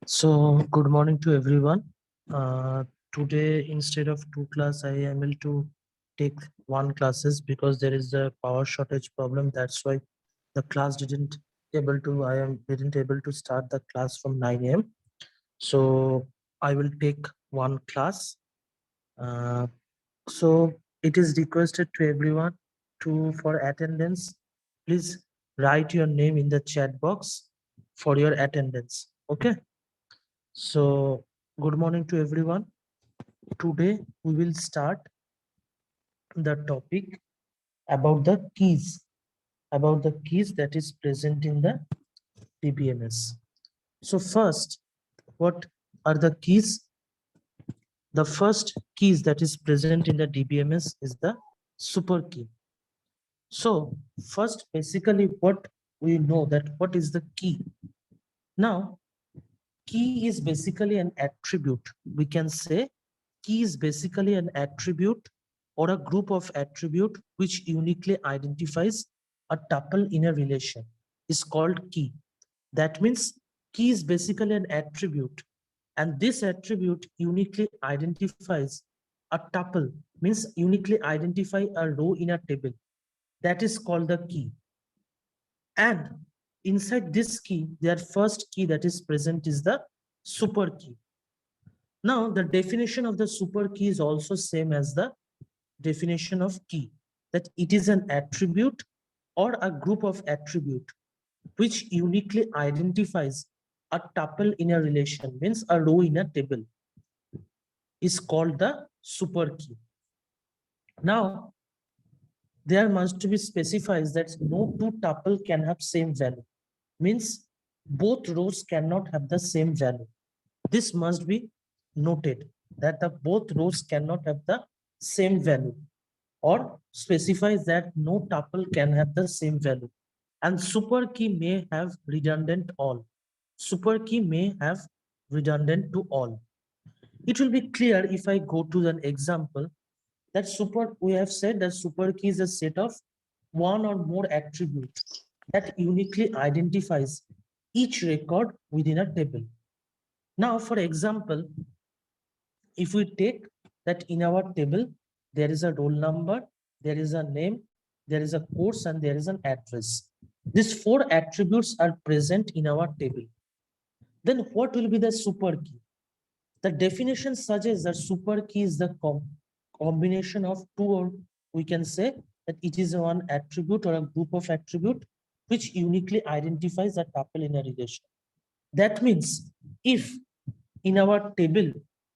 So, good morning to everyone. Today, instead of two class, I am able to take one classes because there is a power shortage problem. That's why the class didn't able to. Didn't able to start the class from 9 a.m. So I will take one class. Uh, so it is requested to everyone to for attendance. Please write your name in the chat box for your attendance. Okay. So, good morning to everyone. Today we will start the topic about the keys that is present in the DBMS. So first, what are the keys? The first keys that is present in the DBMS is the super key. So first, basically what we know that what is the key? Now, key is basically an attribute. We can say key is basically an attribute or a group of attribute which uniquely identifies a tuple in a relation is called key. That means key is basically an attribute, and this attribute uniquely identifies a tuple, means uniquely identify a row in a table. That is called the key. And inside this key, their first key that is present is the super key. Now, the definition of the super key is also same as the definition of key, that it is an attribute or a group of attribute which uniquely identifies a tuple in a relation, means a row in a table, is called the super key. Now, there must be specifies that no two tuple can have same value, means both rows cannot have the same value. This must be noted that the both rows cannot have the same value, or specifies that no tuple can have the same value. And super key may have redundant all. Super key may have redundant to all. It will be clear if I go to an example that we have said that super key is a set of one or more attributes that uniquely identifies each record within a table. Now, for example, if we take that in our table, there is a roll number, there is a name, there is a course, and there is an address. These four attributes are present in our table. Then what will be the super key? The definition suggests that super key is the combination of two, or we can say that it is one attribute or a group of attribute which uniquely identifies a tuple in a relation. That means if in our table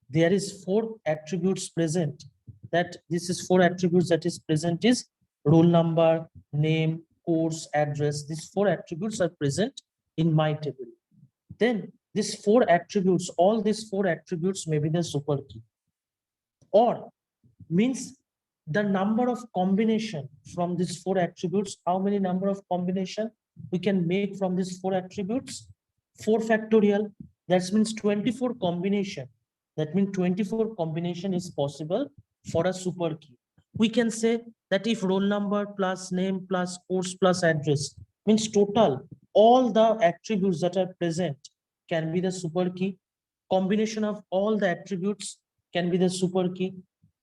there is four attributes present, that this is four attributes that is present is roll number, name, course, address. These four attributes are present in my table. Then these four attributes, all these four attributes may be the super key. Or means the number of combination from these 4 attributes, how many number of combination we can make from these 4 attributes? 4 factorial, that means 24 combination. That means 24 combination is possible for a super key. We can say that if roll number plus name plus course plus address means total, all the attributes that are present can be the super key. Combination of all the attributes can be the super key,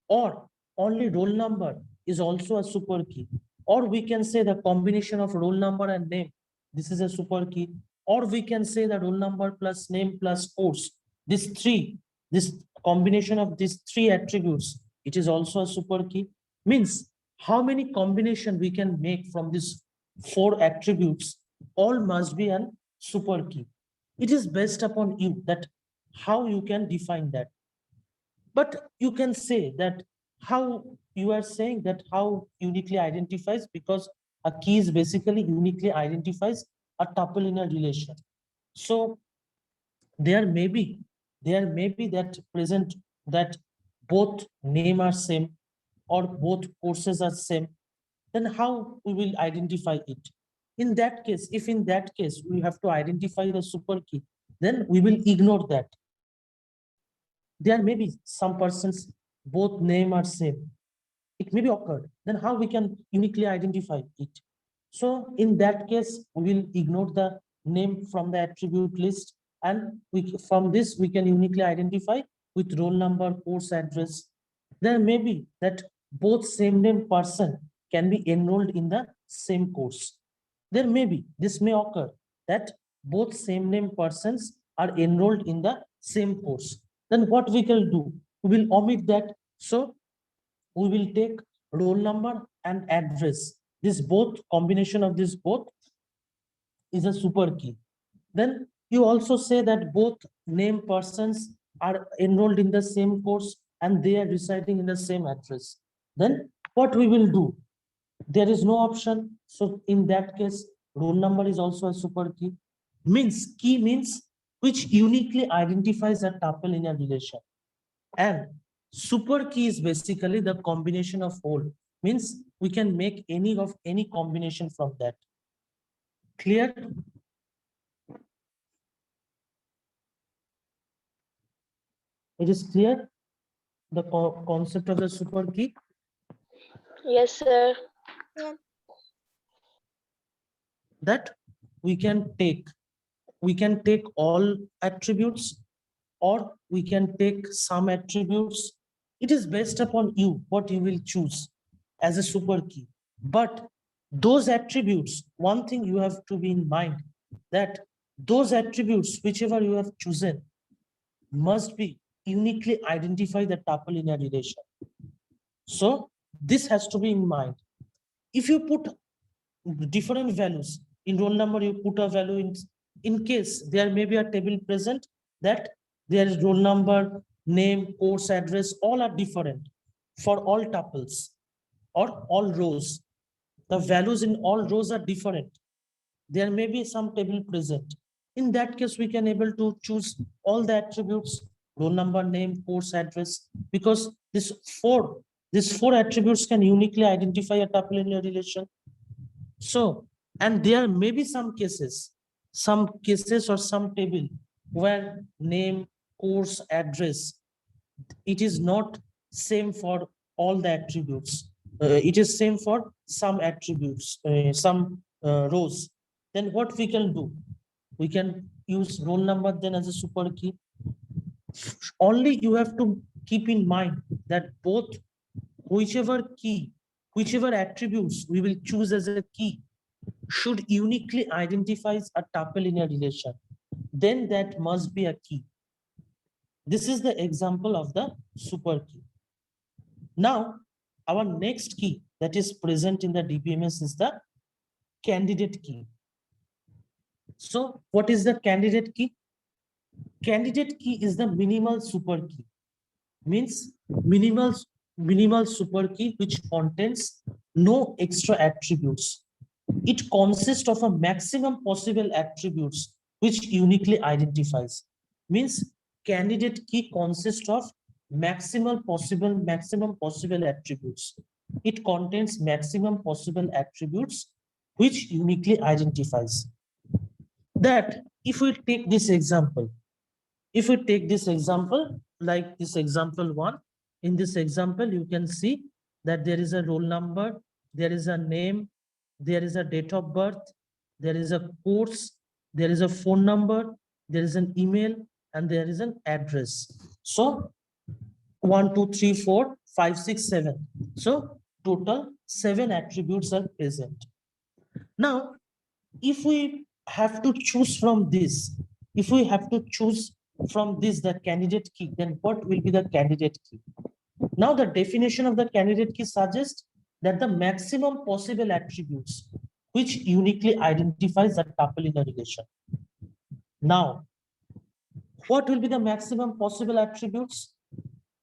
or only roll number is also a super key, or we can say the combination of roll number and name, this is a super key, or we can say the roll number plus name plus course, this combination of these 3 attributes, it is also a super key. Means how many combination we can make from these 4 attributes, all must be a super key. It is based upon you that how you can define that. But you can say that how you are saying that how uniquely identifies, because a key is basically uniquely identifies a tuple in a relation. So there may be that present that both name are same or both courses are same, then how we will identify it? In that case, if in that case we have to identify the super key, then we will ignore that. There may be some persons both name are same, it may be occurred, then how we can uniquely identify it? So in that case, we will ignore the name from the attribute list, and from this we can uniquely identify with roll number, course address. There may be that both same name person can be enrolled in the same course. There may be, this may occur, that both same name persons are enrolled in the same course. Then what we can do? We will omit that. So we will take roll number and address. This both combination of this both is a super key. Then you also say that both name persons are enrolled in the same course and they are residing in the same address. Then what we will do? There is no option. So in that case, roll number is also a super key. Means key means which uniquely identifies a tuple in a relation. And super key is basically the combination of all. Means we can make any combination from that. Clear? It is clear, the concept of the super key? Yes, sir. That we can take all attributes, or we can take some attributes. It is based upon you what you will choose as a super key. But those attributes, one thing you have to be in mind, that those attributes whichever you have chosen must be uniquely identify the tuple in a relation. So this has to be in mind. If you put different values in roll number, you put a value in case there may be a table present that there is roll number, name, course address, all are different for all tuples or all rows. The values in all rows are different. There may be some table present. In that case, we can able to choose all the attributes, roll number, name, course address, because these four attributes can uniquely identify a tuple in a relation. So, and there may be some cases or some table where name, course, address, it is not same for all the attributes. It is same for some attributes, some rows. Then what we can do? We can use roll number then as a super key. Only you have to keep in mind that both whichever attributes we will choose as a key should uniquely identifies a tuple in a relation. Then that must be a key. This is the example of the super key. Now, our next key that is present in the DBMS is the candidate key. So what is the candidate key? Candidate key is the minimal super key. Means minimal super key which contains no extra attributes. It consists of a maximum possible attributes which uniquely identifies. Means candidate key consists of maximum possible attributes. it contains maximum possible attributes which uniquely identifies. That if we take this example, like this example one, in this example, you can see that there is a roll number, there is a name, there is a date of birth, there is a course, there is a phone number, there is an email, and there is an address. So 1, 2, 3, 4, 5, 6, 7. So total 7 attributes are present. Now, if we have to choose from this, if we have to choose from this the candidate key, then what will be the candidate key? Now, the definition of the candidate key suggests that the maximum possible attributes which uniquely identifies a tuple in a relation. Now, what will be the maximum possible attributes?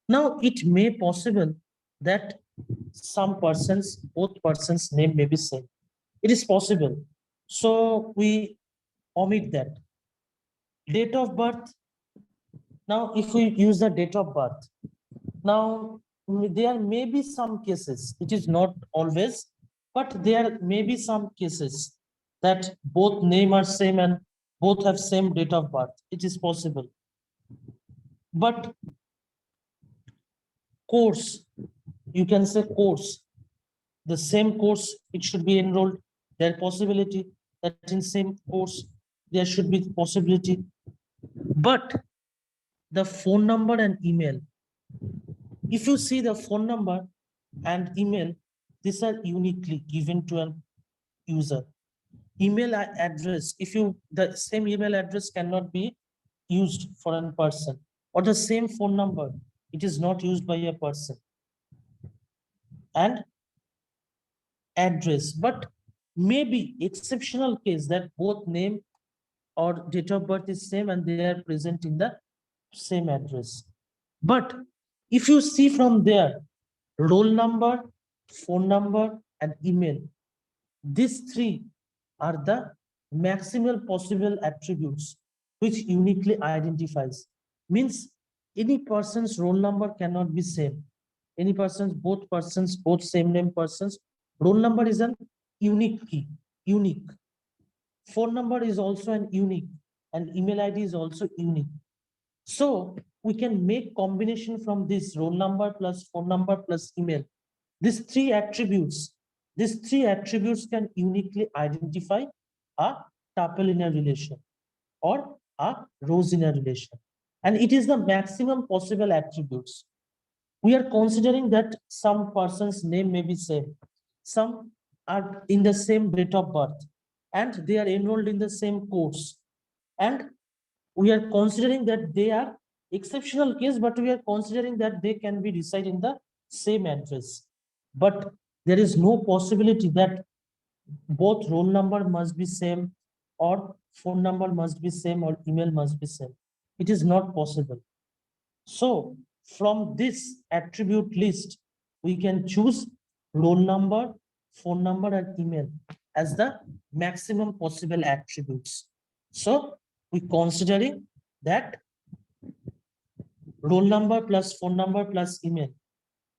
Now, it may possible that both persons' name may be same. It is possible. So we omit that. Date of birth. Now, if we use the date of birth, now there may be some cases, it is not always, but there may be some cases that both name are same and both have same date of birth. It is possible. But course, you can say course, the same course, it should be enrolled. There possibility that in same course, there should be possibility. But the phone number and email, if you see the phone number and email, these are uniquely given to a user. Email address, if you, the same email address cannot be used for a person, or the same phone number, it is not used by a person. And address, but maybe exceptional case that both name or date of birth is same and they are present in the same address. But if you see from there, roll number, phone number, and email, these three are the maximal possible attributes which uniquely identifies. Means any person's roll number cannot be same. Any person's, both same name persons, roll number is an unique key, unique. Phone number is also an unique, and email ID is also unique. So we can make combination from this roll number plus phone number plus email. These three attributes can uniquely identify a tuple in a relation or a rows in a relation. And it is the maximum possible attributes. We are considering that some person's name may be same. Some are in the same date of birth and they are enrolled in the same course. And we are considering that they are exceptional case, but we are considering that they can be reside in the same address. But there is no possibility that both roll number must be same or phone number must be same or email must be same. It is not possible. So from this attribute list, we can choose roll number, phone number, and email as the maximum possible attributes. So we considering that roll number plus phone number plus email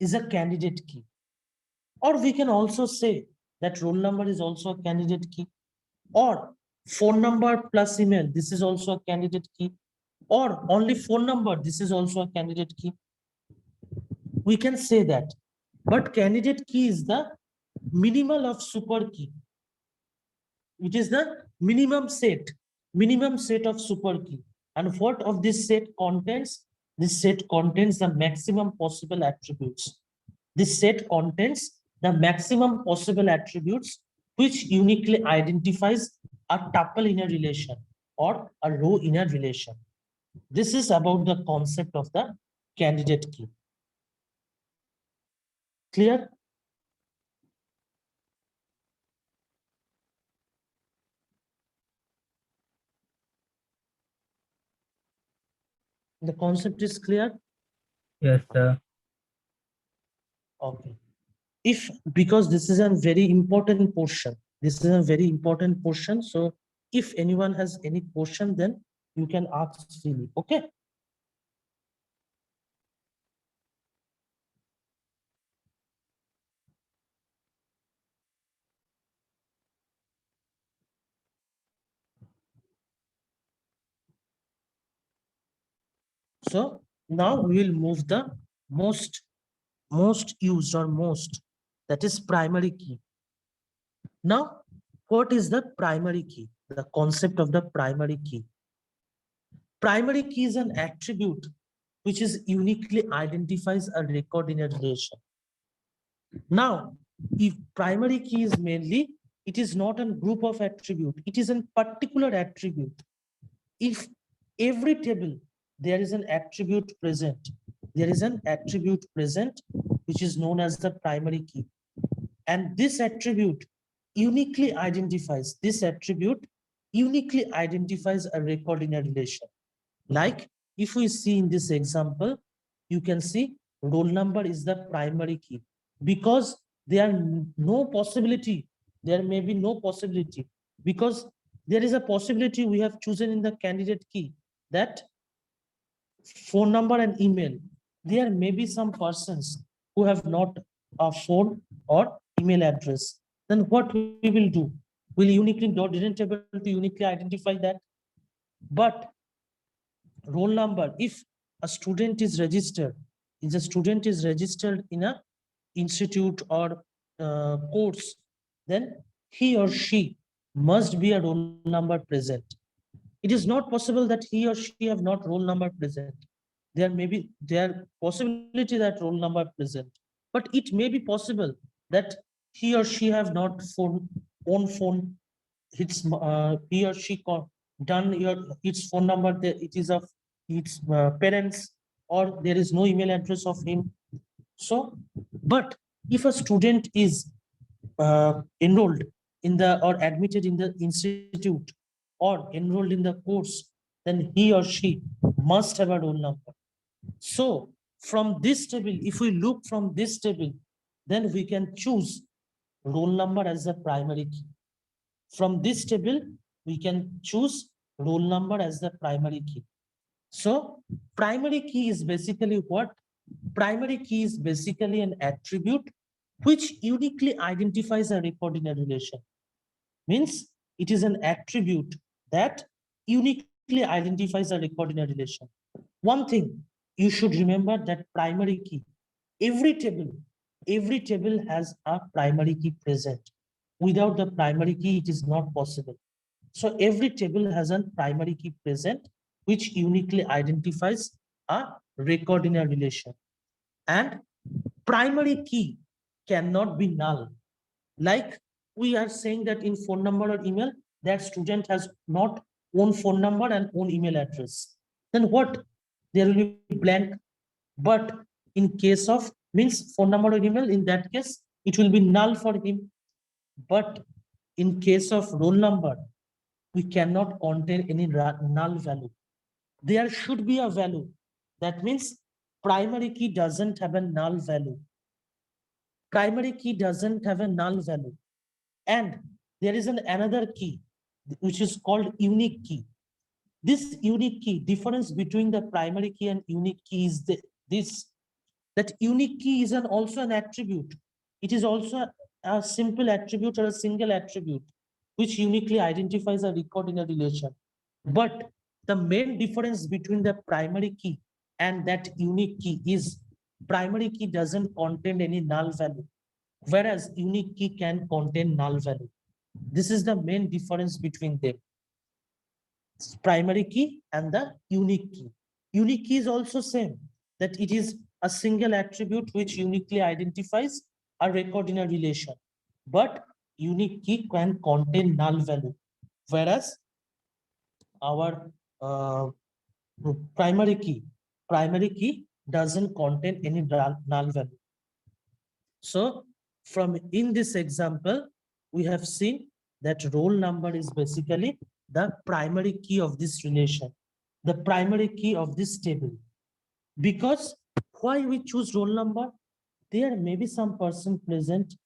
is a candidate key. Or we can also say that roll number is also a candidate key, or phone number plus email, this is also a candidate key, or only phone number, this is also a candidate key. We can say that, but candidate key is the minimal of super key. It is the minimum set of super key. And what of this set contains? This set contains the maximum possible attributes. This set contains the maximum possible attributes which uniquely identifies a tuple in a relation or a row in a relation. This is about the concept of the candidate key. Clear? The concept is clear? Yes, sir. Okay. If, because this is a very important portion, so if anyone has any question, then you can ask freely. Okay. So now we will move the most used or most, that is primary key. Now, what is the primary key? The concept of the primary key. Primary key is an attribute which is uniquely identifies a record in a relation. Now, if primary key is mainly, it is not a group of attribute, it is a particular attribute. If every table there is an attribute present, there is an attribute present which is known as the primary key. And this attribute uniquely identifies, a record in a relation. Like if we see in this example, you can see roll number is the primary key because there may be no possibility, because there is a possibility we have chosen in the candidate key that phone number and email. There may be some persons who have not a phone or email address. Then what we will do? We'll didn't able to uniquely identify that. But roll number, if a student is registered in a institute or course, then he or she must be a roll number present. It is not possible that he or she have not roll number present. There may be possibility that roll number present, but it may be possible that he or she have not own phone. He or she done its phone number. It is of its parents, or there is no email address of him. So, but if a student is enrolled in the or admitted in the institute or enrolled in the course, then he or she must have a roll number. So from this table, if we look from this table, then we can choose roll number as the primary key. From this table, we can choose roll number as the primary key. So primary key is basically what? Primary key is basically an attribute which uniquely identifies a record in a relation. Means it is an attribute that uniquely identifies a record in a relation. One thing you should remember, that primary key, every table has a primary key present. Without the primary key, it is not possible. So every table has a primary key present, which uniquely identifies a record in a relation. And primary key cannot be null. Like we are saying that in phone number or email, that student has not own phone number and own email address. Then what? There will be blank. But in case of means phone number or email, in that case, it will be null for him. But in case of roll number, we cannot contain any null value. There should be a value. That means primary key doesn't have a null value. Primary key doesn't have a null value. And there is another key, which is called unique key. This unique key, difference between the primary key and unique key is this, that unique key is also an attribute. It is also a simple attribute or a single attribute, which uniquely identifies a record in a relation. But the main difference between the primary key and that unique key is primary key doesn't contain any null value, whereas unique key can contain null value. This is the main difference between them. Primary key and the unique key. Unique key is also same, that it is a single attribute which uniquely identifies a record in a relation. But unique key can contain null value, whereas our primary key doesn't contain any null value. So from in this example, we have seen that roll number is basically the primary key of this relation, the primary key of this table. Because why we choose roll number? There may be some person present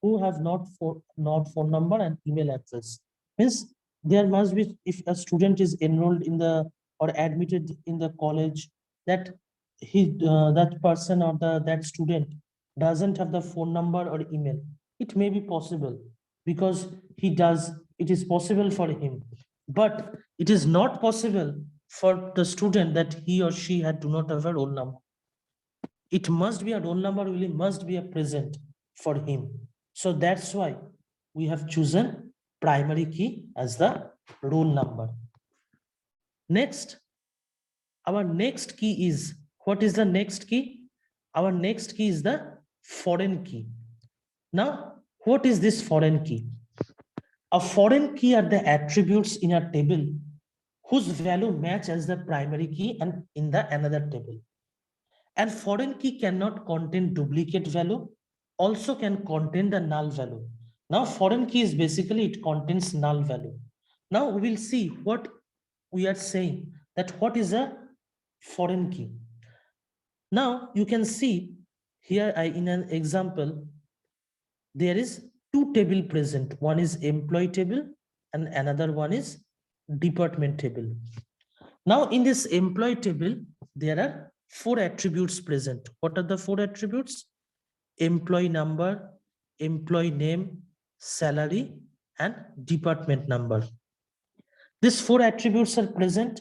who have not phone number and email address. Means there must be, if a student is enrolled in the or admitted in the college, that that person or that student doesn't have the phone number or email. It may be possible because it is possible for him, but it is not possible for the student that he or she do not have a roll number. It must be a roll number, really must be a present for him. So that's why we have chosen primary key as the roll number. Next, our next key is, what is the next key? Our next key is the foreign key. Now, what is this foreign key? A foreign key are the attributes in a table whose value match as the primary key and in the another table. And foreign key cannot contain duplicate value, also can contain the null value. Now, foreign key is basically, it contains null value. Now we will see what we are saying, that what is a foreign key. Now you can see here in an example, there is two table present. One is employee table and another one is department table. Now in this employee table, there are four attributes present. What are the four attributes? Employee number, employee name, salary, and department number. These four attributes are present,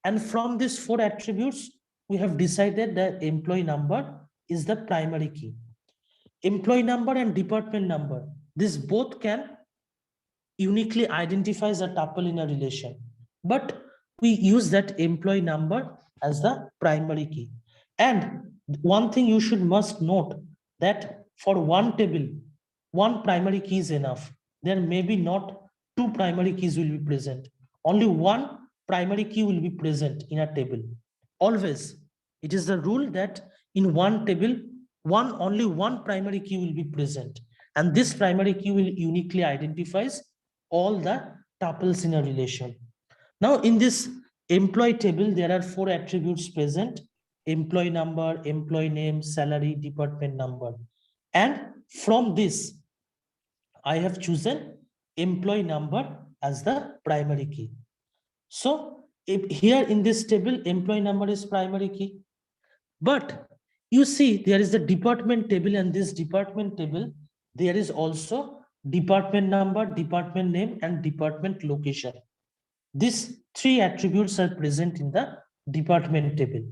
and from these four attributes, we have decided that employee number is the primary key. Employee number and department number, this both can uniquely identify as a tuple in a relation, but we use that employee number as the primary key. And one thing you must note, that for one table, one primary key is enough. There may be not two primary keys will be present. Only one primary key will be present in a table. Always, it is the rule that in one table, only one primary key will be present. And this primary key will uniquely identifies all the tuples in a relation. Now in this employee table, there are four attributes present: employee number, employee name, salary, department number. And from this, I have chosen employee number as the primary key. So here in this table, employee number is primary key. But you see, there is the department table, and this department table, there is also department number, department name, and department location. These three attributes are present in the department table.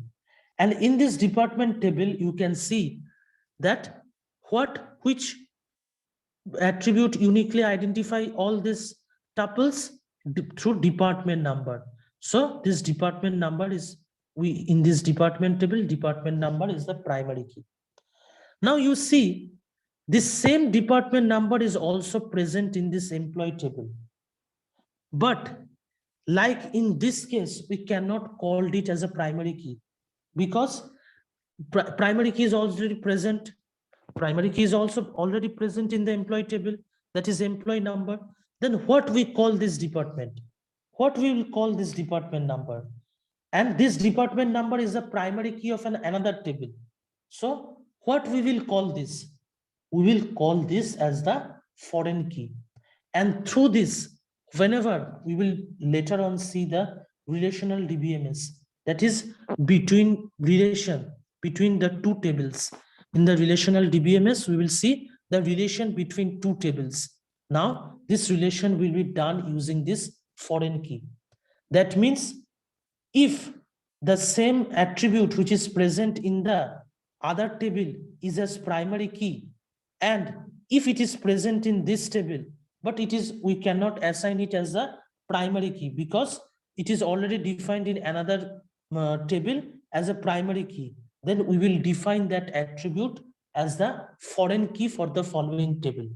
And in this department table, you can see that which attribute uniquely identify all these tuples through department number. So this department number is, in this department table, department number is the primary key. Now you see, this same department number is also present in this employee table. But like in this case, we cannot call it as a primary key, because primary key is already present. Primary key is also already present in the employee table, that is employee number. Then what we call this department? What we will call this department number? And this department number is the primary key of another table. So what we will call this? We will call this as the foreign key. And through this, whenever we will later on see the relational DBMS, that is relation between the two tables. In the relational DBMS, we will see the relation between two tables. Now, this relation will be done using this foreign key. That means if the same attribute which is present in the other table is as primary key, and if it is present in this table, but we cannot assign it as a primary key because it is already defined in another table as a primary key, then we will define that attribute as the foreign key for the following table.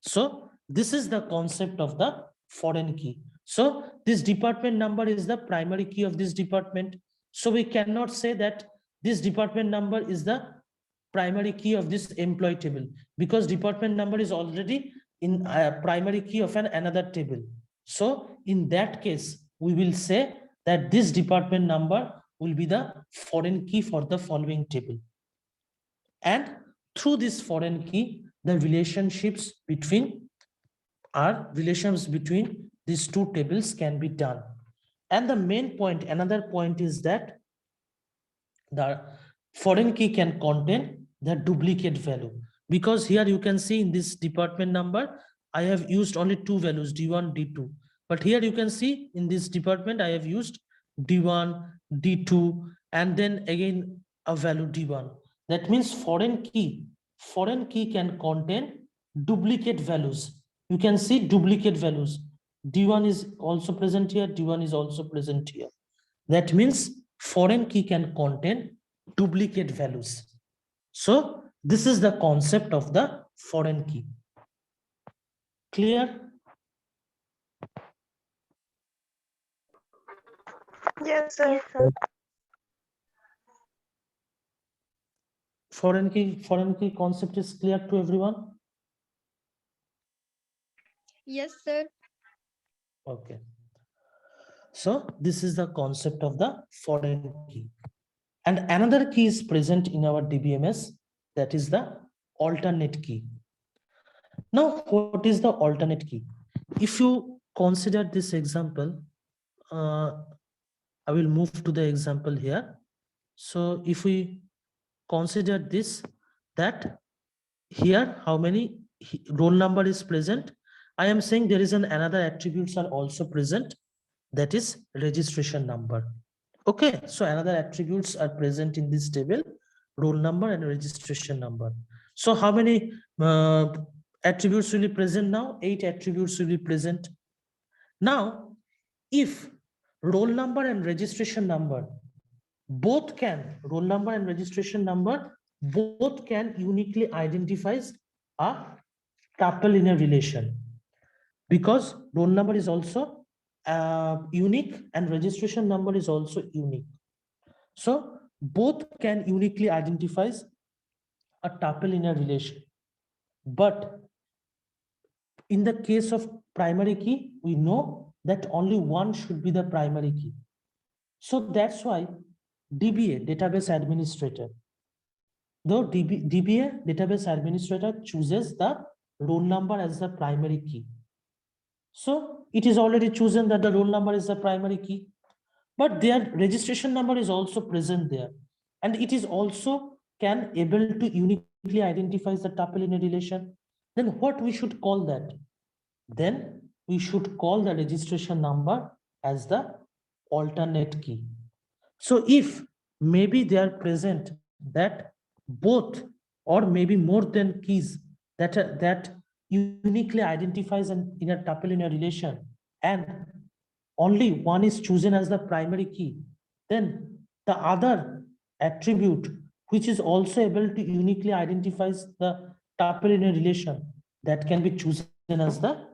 So this is the concept of the foreign key. So this department number is the primary key of this department. So we cannot say that this department number is the primary key of this employee table, because department number is already in a primary key of another table. So in that case, we will say that this department number will be the foreign key for the following table. And through this foreign key, the relationships between these two tables can be done. And the main point, another point, is that the foreign key can contain the duplicate value, because here you can see in this department number, I have used only two values, D1, D2. But here you can see in this department, I have used D1, D2, and then again a value D1. That means foreign key can contain duplicate values. You can see duplicate values. D1 is also present here, D1 is also present here. That means foreign key can contain duplicate values. So this is the concept of the foreign key. Clear? Yes, sir. Foreign key concept is clear to everyone? Yes, sir. Okay. So this is the concept of the foreign key. And another key is present in our DBMS, that is the alternate key. Now, what is the alternate key? If you consider this example, I will move to the example here. So if we consider this, that here how many roll number is present, I am saying there is another attributes are also present, that is registration number. Okay, so another attributes are present in this table, roll number and registration number. So how many attributes will be present now? 8 attributes will be present. Now, if roll number and registration number both can, roll number and registration number both can uniquely identify a tuple in a relation, because roll number is also unique and registration number is also unique. So both can uniquely identify a tuple in a relation. But in the case of primary key, we know that only one should be the primary key. So that's why DBA, database administrator, though DBA, database administrator, chooses the roll number as the primary key. So it is already chosen that the roll number is the primary key, but their registration number is also present there. And it is also can able to uniquely identify the tuple in a relation. Then what we should call that? Then we should call the registration number as the alternate key. So if maybe they are present that both or maybe more than keys that uniquely identifies in a tuple in a relation, and only one is chosen as the primary key, then the other attribute which is also able to uniquely identifies the tuple in a relation, that can be chosen as the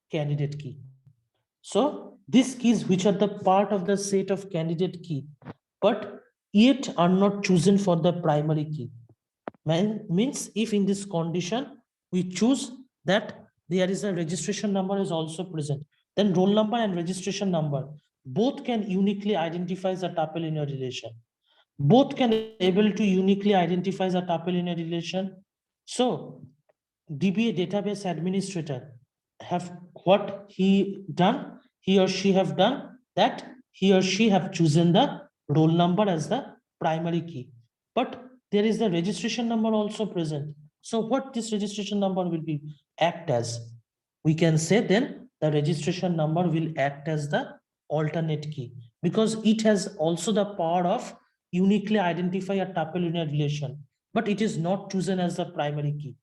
candidate key. So these keys which are the part of the set of candidate key but yet are not chosen for the primary key, means if in this condition we choose that there is a registration number is also present, then roll number and registration number both can uniquely identify the tuple in a relation, both can able to uniquely identify the tuple in a relation. So DBA database administrator have what he done, he or she have done that he or she have chosen the roll number as the primary key, but there is the registration number also present. So what this registration number will be act as, we can say then the registration number will act as the alternate key, because it has also the power of uniquely identify a tuple in a relation, but it is not chosen as the primary key.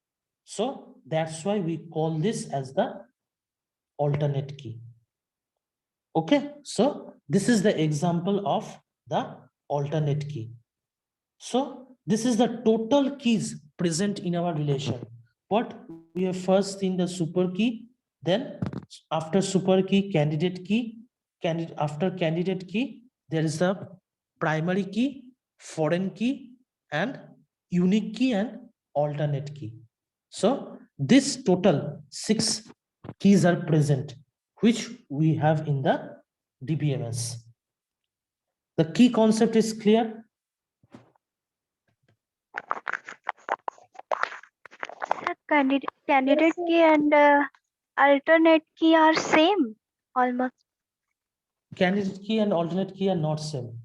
So that's why we call this as the alternate key. Okay, so this is the example of the alternate key. So this is the total keys present in our relation. What we have first seen the super key, then after super key, candidate key, after candidate key, there is the primary key, foreign key, and unique key and alternate key. So this total 6 keys are present, which we have in the DBMS. The key concept is clear. Candidate key and alternate key are same almost. Candidate key and alternate key are not same,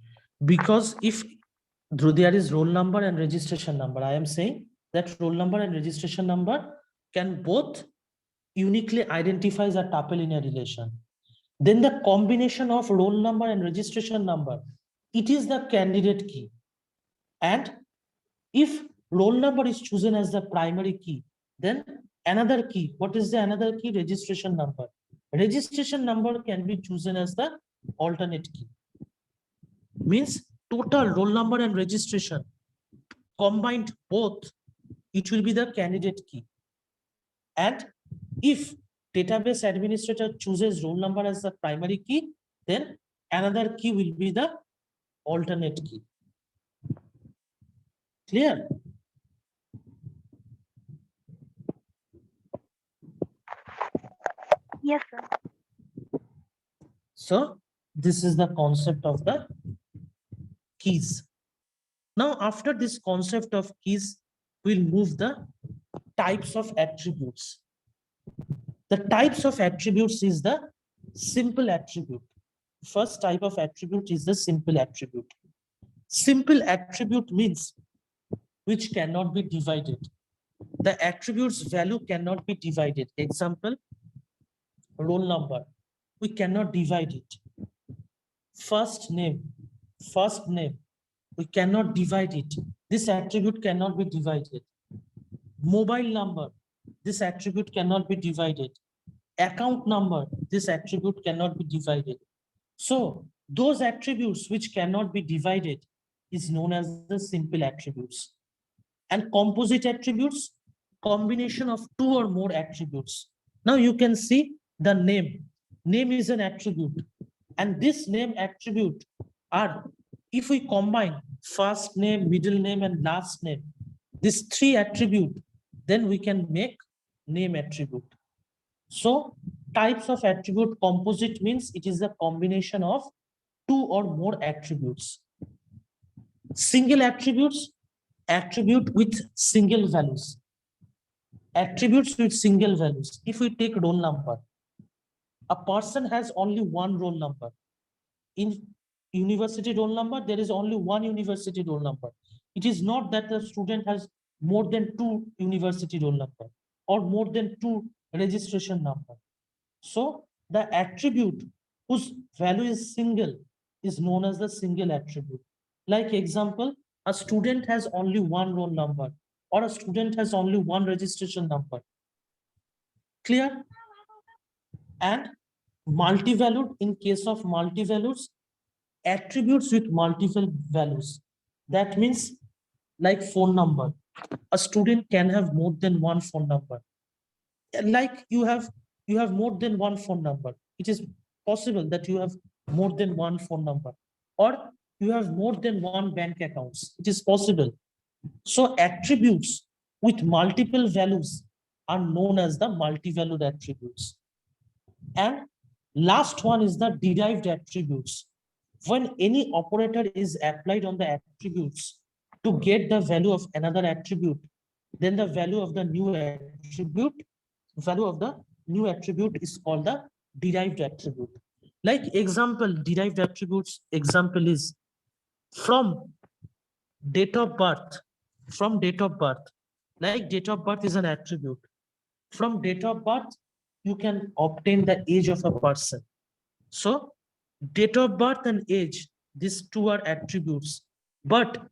because if there is roll number and registration number, I am saying that roll number and registration number can both uniquely identify a tuple in a relation, Then the combination of roll number and registration number, it is the candidate key. And if roll number is chosen as the primary key, then another key, what is the another key? Registration number. Registration number can be chosen as the alternate key. Means total roll number and registration combined both, it will be the candidate key. And if database administrator chooses roll number as the primary key, then another key will be the alternate key. Clear? Yes, sir. So this is the concept of the keys. Now, after this concept of keys, we'll move the types of attributes. The types of attributes is the simple attribute. First type of attribute is the simple attribute. Simple attribute means which cannot be divided. The attribute's value cannot be divided. Example, roll number. We cannot divide it. First name. We cannot divide it. This attribute cannot be divided. Mobile number. This attribute cannot be divided. Account number. This attribute cannot be divided. So those attributes which cannot be divided is known as the simple attributes. And composite attributes, combination of two or more attributes. Now you can see the name. Name is an attribute. And this name attribute are, if we combine first name, middle name, and last name, these three attribute, then we can make name attribute. So types of attribute, composite means it is the combination of two or more attributes. Single attributes, attribute with single values. Attributes with single values. If we take roll number, a person has only one roll number. In university roll number, there is only one university roll number. It is not that the student has more than two university roll number or more than two registration number. So the attribute whose value is single is known as the single attribute. Like example, a student has only one roll number or a student has only one registration number. Clear? And multi-valued, in case of multi-values, attributes with multiple values. That means like phone number. A student can have more than one phone number. Like you have more than one phone number. It is possible that you have more than one phone number, or you have more than one bank accounts. It is possible. So attributes with multiple values are known as the multi-valued attributes. And last one is the derived attributes. When any operator is applied on the attributes to get the value of another attribute, then the value of the new attribute is called the derived attribute. Like example, derived attributes example is from date of birth. Like date of birth is an attribute. From date of birth, you can obtain the age of a person. So date of birth and age, these two are attributes. But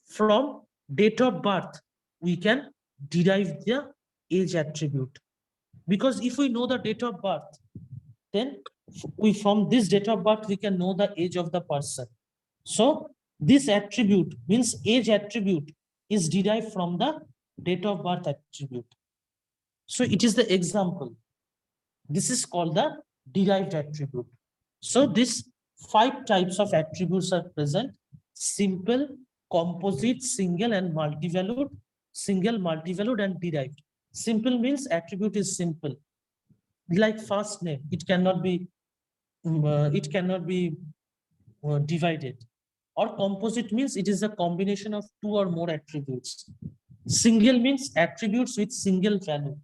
from date of birth, we can derive the age attribute. Because if we know the date of birth, then from this date of birth, we can know the age of the person. So this attribute means age attribute is derived from the date of birth attribute. So it is the example. This is called the derived attribute. So these 5 types of attributes are present: simple, composite, single, and multi-valued. Single, multi-valued, and derived. Simple means attribute is simple. Like first name, it cannot be divided. Or composite means it is a combination of 2 or more attributes. Single means attributes with single value.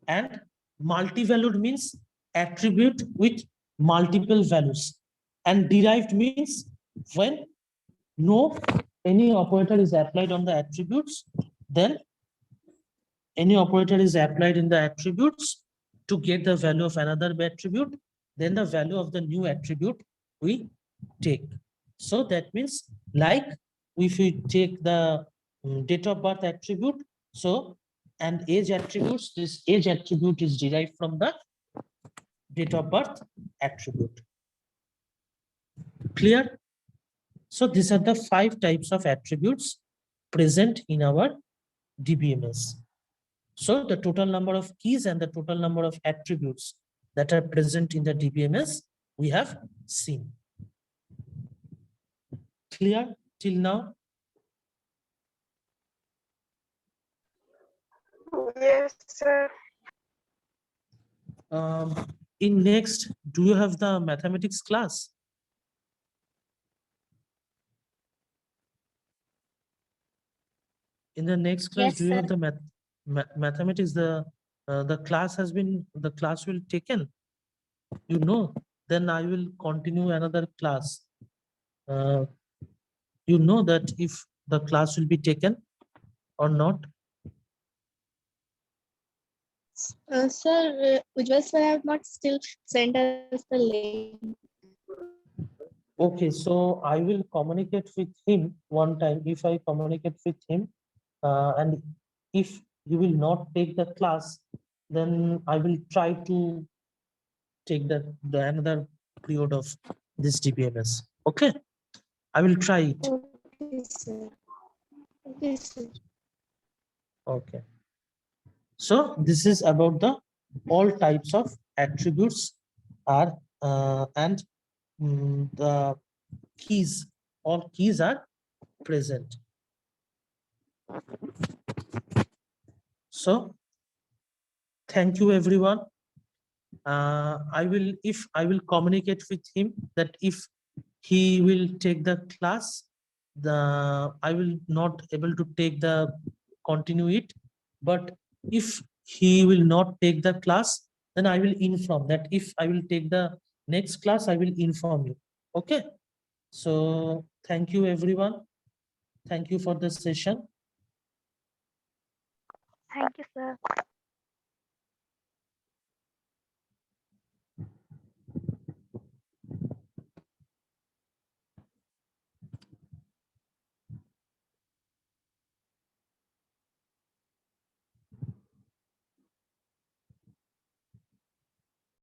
And multi-valued means attribute with multiple values. And derived means when any operator is applied on the attributes, then any operator is applied in the attributes to get the value of another attribute, then the value of the new attribute we take. So that means, like, if we take the date of birth attribute, so and age attributes, this age attribute is derived from the date of birth attribute. Clear? So these are the 5 types of attributes present in our DBMS. So the total number of keys and the total number of attributes that are present in the DBMS we have seen. Clear till now? Yes, sir. In next, do you have the mathematics class? In the next class, Yes, do you have sir. the mathematics? The class has been, the class will taken. You know, then I will continue another class. You know that if the class will be taken or not. Sir, Ujjwal sir have not still sent us the link. Okay, so I will communicate with him one time. If I communicate with him, and if you will not take the class, then I will try to take the another period of this DBMS. Okay, I will try it. Okay, sir. Okay, sir. Okay. So this is about the all types of attributes are and the keys. All keys are present. So thank you everyone. I will communicate with him that if he will take the class, I will not able to take the continue it, but if he will not take the class, then I will inform that if I will take the next class, I will inform you. Okay. So thank you everyone. Thank you for the session. Thank you, sir.